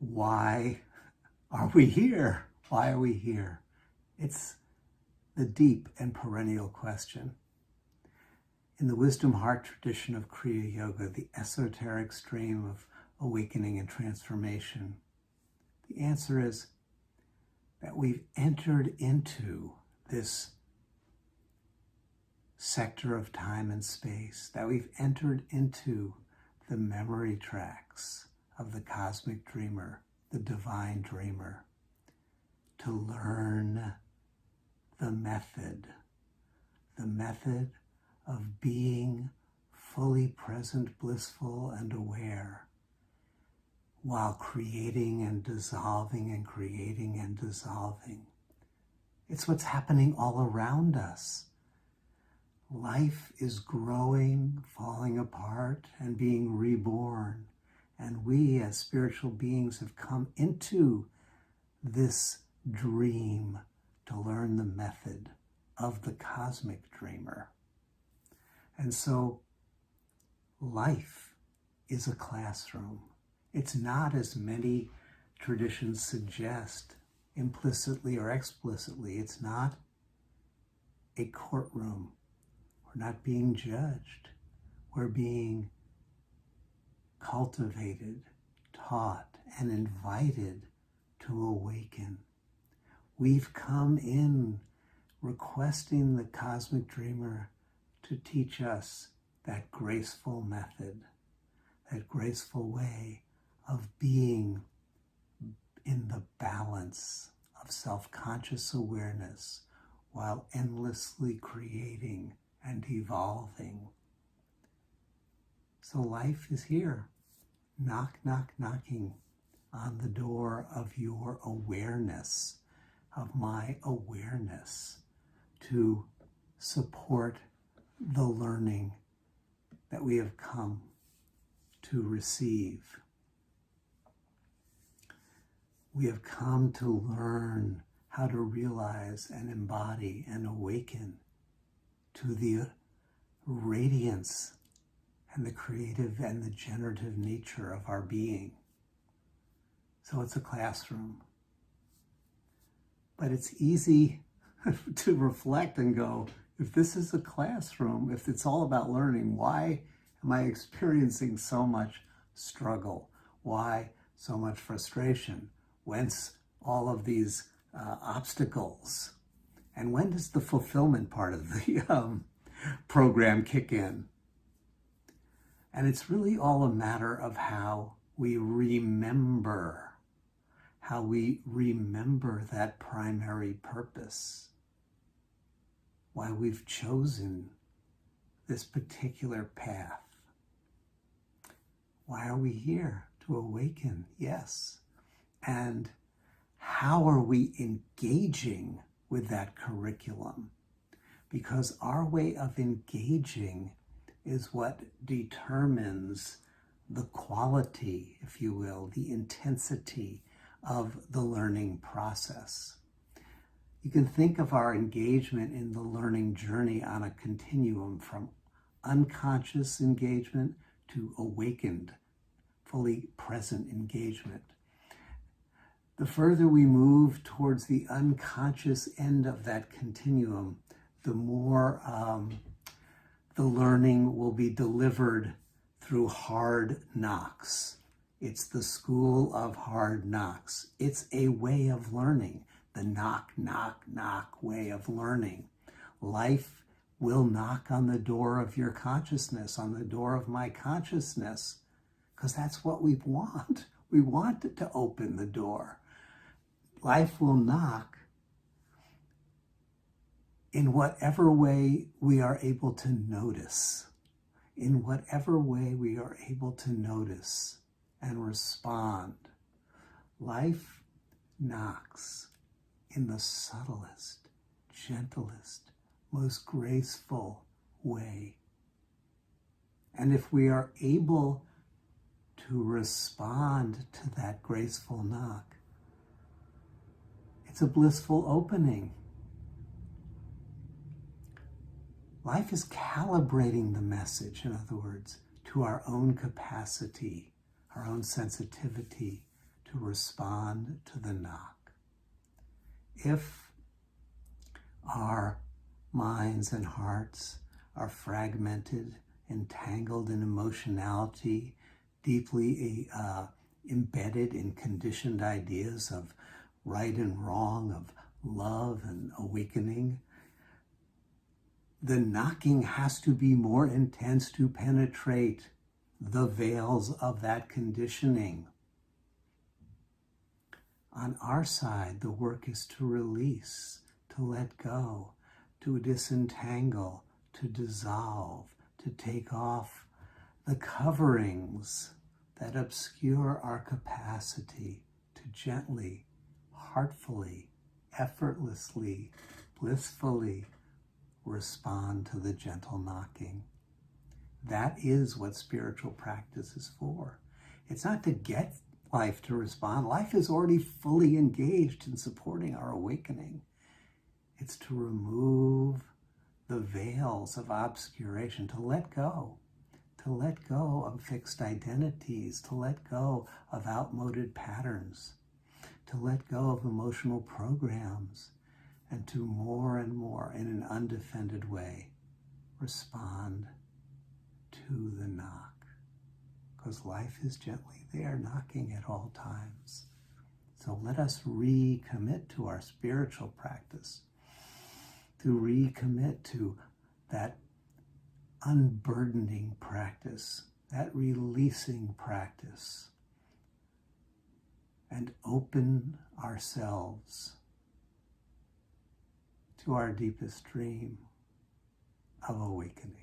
Why are we here? Why are we here? It's the deep and perennial question. In the wisdom heart tradition of Kriya Yoga, the esoteric stream of awakening and transformation, the answer is that we've entered into this sector of time and space, that we've entered into the memory tracks of the cosmic dreamer, the divine dreamer, to learn the method of being fully present, blissful, and aware, while creating and dissolving and creating and dissolving. It's what's happening all around us. Life is growing, falling apart, and being reborn. And we as spiritual beings have come into this dream to learn the method of the cosmic dreamer. And so life is a classroom. It's not, as many traditions suggest, implicitly or explicitly, it's not a courtroom. We're not being judged. We're being cultivated, taught, and invited to awaken. We've come in requesting the cosmic dreamer to teach us that graceful method, that graceful way of being in the balance of self-conscious awareness while endlessly creating and evolving. So life is here, knock, knock, knocking on the door of your awareness, of my awareness, to support the learning that we have come to receive. We have come to learn how to realize and embody and awaken to the radiance and the creative and the generative nature of our being. So it's a classroom. But it's easy to reflect and go, if this is a classroom, if it's all about learning, why am I experiencing so much struggle? Why so much frustration? Whence all of these obstacles? And when does the fulfillment part of the program kick in? And it's really all a matter of how we remember that primary purpose, why we've chosen this particular path. Why are we here? To awaken, yes. And how are we engaging with that curriculum? Because our way of engaging is what determines the quality, if you will, the intensity of the learning process. You can think of our engagement in the learning journey on a continuum from unconscious engagement to awakened, fully present engagement. The further we move towards the unconscious end of that continuum, the more the learning will be delivered through hard knocks. It's the school of hard knocks. It's a way of learning, the knock, knock, knock way of learning. Life will knock on the door of your consciousness, on the door of my consciousness, because that's what we want. We want it to open the door. Life will knock in whatever way we are able to notice, in whatever way we are able to notice and respond. Life knocks in the subtlest, gentlest, most graceful way. And if we are able to respond to that graceful knock, it's a blissful opening. Life is calibrating the message, in other words, to our own capacity, our own sensitivity, to to respond to the knock. If our minds and hearts are fragmented, entangled in emotionality, deeply embedded in conditioned ideas of right and wrong, of love and awakening, the knocking has to be more intense to penetrate the veils of that conditioning. On our side, the work is to release, to let go, to disentangle, to dissolve, to take off the coverings that obscure our capacity to gently, heartfully, effortlessly, blissfully respond to the gentle knocking. That is what spiritual practice is for. It's not to get life to respond. Life is already fully engaged in supporting our awakening. It's to remove the veils of obscuration, to let go of fixed identities, to let go of outmoded patterns, to let go of emotional programs, and to more and more, in an undefended way, respond to the knock. Because life is gently there, knocking at all times. So let us recommit to our spiritual practice, to recommit to that unburdening practice, that releasing practice, and open ourselves to our deepest dream of awakening.